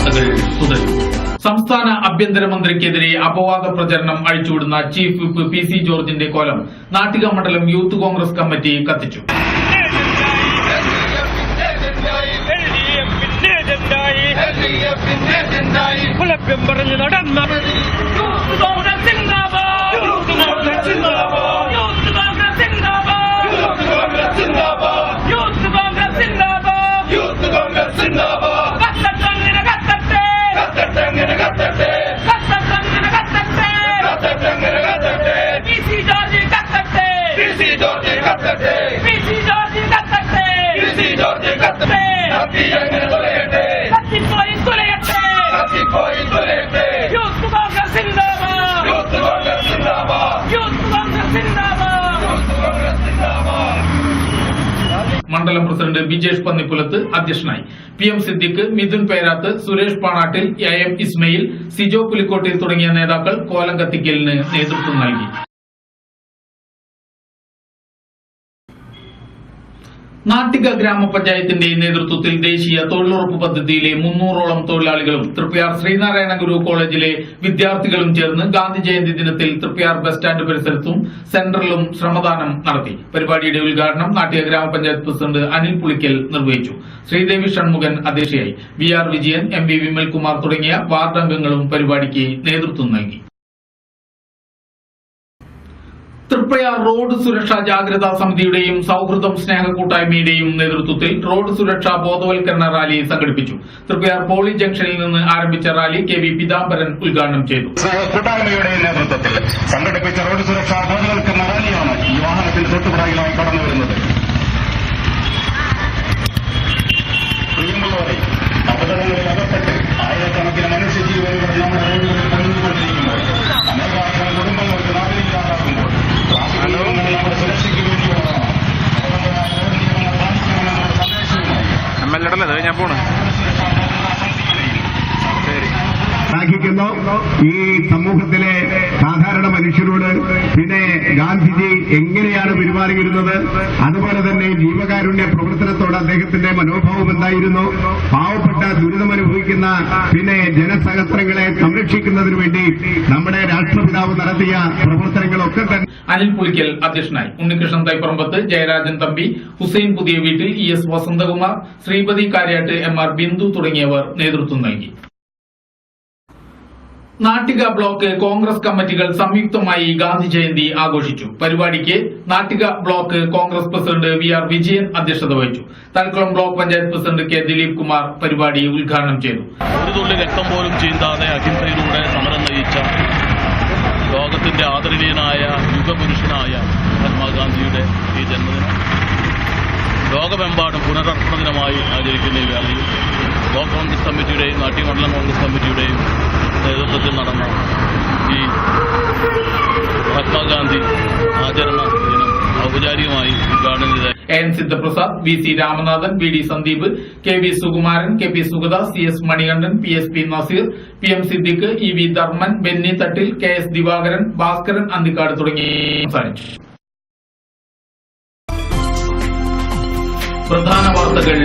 വാർത്തകൾ തുടരും. സംസ്ഥാന ആഭ്യന്തരമന്ത്രിക്കെതിരെ അപവാദ പ്രചരണം അഴിച്ചുവിടുന്ന ചീഫ് വിപ്പ് PC ജോർജിന്റെ കോലം നാട്ടിക മണ്ഡലം യൂത്ത് കോൺഗ്രസ് കമ്മിറ്റി കത്തിച്ചു. മണ്ഡലം പ്രസിഡന്റ് ബിജേഷ് പന്നിപ്പുലത്ത് അധ്യക്ഷനായി. PM സിദ്ദിഖ്, മിഥുൻ പേരാത്ത്, സുരേഷ് പാണാട്ടിൽ, AM ഇസ്മയിൽ, സിജോ പുലിക്കോട്ടിൽ തുടങ്ങിയ നേതാക്കൾ കോലം കത്തിക്കലിന് നേതൃത്വം നൽകി. നാട്ടിക ഗ്രാമപഞ്ചായത്തിന്റെ നേതൃത്വത്തിൽ ദേശീയ തൊഴിലുറപ്പ് പദ്ധതിയിലെ 300ഓളം തൊഴിലാളികളും തൃപ്പയാർ ശ്രീനാരായണ ഗുരു കോളേജിലെ വിദ്യാർത്ഥികളും ചേർന്ന് ഗാന്ധി ജയന്തി ദിനത്തിൽ തൃപ്പയാർ ബസ് സ്റ്റാൻഡ് പരിസരത്തും സെന്ററിലും ശ്രമദാനം നടത്തി. പരിപാടിയുടെ ഉദ്ഘാടനം നാട്ടിക ഗ്രാമപഞ്ചായത്ത് പ്രസിഡന്റ് അനിൽ പുളിക്കൽ നിർവഹിച്ചു. ശ്രീദേവി ഷൺമുഖൻ അധ്യക്ഷയായി. VR വിജയൻ, MV വിമൽകുമാർ തുടങ്ങിയ വാർഡ് അംഗങ്ങളും പരിപാടിക്ക് നേതൃത്വം നൽകി. തൃപ്പയാർ റോഡ് സുരക്ഷാ ജാഗ്രതാ സമിതിയുടെയും സൌഹൃദം സ്നേഹ കൂട്ടായ്മയുടെയും നേതൃത്വത്തിൽ റോഡ് സുരക്ഷാ ബോധവൽക്കരണ റാലി സംഘടിപ്പിച്ചു. തൃപ്പയാർ പോളി ജംഗ്ഷനിൽ നിന്ന് ആരംഭിച്ച റാലി KV പിതാംബരൻ ഉദ്ഘാടനം ചെയ്തു. കൂട്ടായ്മയുടെ നേതൃത്വത്തിൽ സംഘടിപ്പിച്ച റോഡ് സുരക്ഷാ ബോധവൽക്കരണ റാലിയാണ് ഈ വാഹനത്തിന്റെ തൊട്ടുപിറകിലായി കടന്നു വരുന്നത്. പ്രിയമുള്ളവരെ, അപകടങ്ങളിൽ അകപ്പെട്ട് ആയിരക്കണക്കിന് മനുഷ്യജീവനുകൾ നമ്മുടെ റോഡുകളിൽ കൊണ്ടുകൊണ്ടിരിക്കുമ്പോൾ അനേകായിരം കുടുംബങ്ങൾക്ക് നാടില്ലാതാക്കുമ്പോൾ നമ്മുടെ സുരക്ഷയ്ക്ക് വേണ്ടിയുള്ളതാണ്. ഞാൻ പോണു. ാക്കുന്നു ഈ സമൂഹത്തിലെ സാധാരണ മനുഷ്യരോട്. പിന്നെ ഗാന്ധിജി എങ്ങനെയാണ് പെരുമാറിയിരുന്നത്, അതുപോലെ തന്നെ ജീവകാരുണ്യ പ്രവർത്തനത്തോട് അദ്ദേഹത്തിന്റെ മനോഭാവം എന്തായിരുന്നു, പാവപ്പെട്ട ദുരിതമനുഭവിക്കുന്ന പിന്നെ ജനസഹസ്രങ്ങളെ സംരക്ഷിക്കുന്നതിനു വേണ്ടി നമ്മുടെ രാഷ്ട്രപിതാവ് നടത്തിയ പ്രവർത്തനങ്ങളൊക്കെ തന്നെ. അനിൽ പുളിക്കൽ അധ്യക്ഷനായി. ഉണ്ണികൃഷ്ണൻ തൈപ്പറമ്പത്ത്, ജയരാജൻ തമ്പി, ഹുസൈൻ പുതിയ വീട്ടിൽ, ES വസന്തകുമാർ, ശ്രീപതി കാര്യാട്ട്, MR ബിന്ദു തുടങ്ങിയവർ നേതൃത്വം നൽകി. നാട്ടിക ബ്ലോക്ക് കോൺഗ്രസ് കമ്മിറ്റികൾ സംയുക്തമായി ഗാന്ധി ജയന്തി ആഘോഷിച്ചു. പരിപാടിക്ക് Nattika block Congress president VR Vijayan അധ്യക്ഷത വഹിച്ചു. Thalakkulam block panchayat president K Dileep Kumar പരിപാടി ഉദ്ഘാടനം ചെയ്തു. ഒരു തുള്ളി രക്തം പോലും ചീന്താതെ അഹിംസയിലൂടെ സമരം നയിച്ച ലോകത്തിന്റെ ആദരണീയനായ യുഗപുരുഷനായ മഹാത്മാഗാന്ധിയുടെ ഈ ജന്മദിനം ലോകമെമ്പാടും പുനരർപ്പണ ദിനമായി ആചരിക്കുന്ന ഈ വേളയിൽ ബ്ലോക്ക് കോൺഗ്രസ് കമ്മിറ്റിയുടെയും നാട്ടിക മണ്ഡലം കോൺഗ്രസ് കമ്മിറ്റിയുടെയും നേതൃത്വത്തിൽ നടന്ന ഈ മഹാത്മാഗാന്ധി ആചരണ ദിനം ഔപചാരികമായി ഉദ്ഘാടനം ചെയ്ത AN Sidhaprasad, VC Ramanathan, VD Sandeep, KV Sukumaran, KP Sugatha, CS Manikandan, PSP Naseer, PM Siddique, EV Dharman, Benny Thattil, KS Divakaran, Bhaskaran Anthikad തുടങ്ങി സംസാരിച്ചു. പ്രധാന വാർത്തകൾ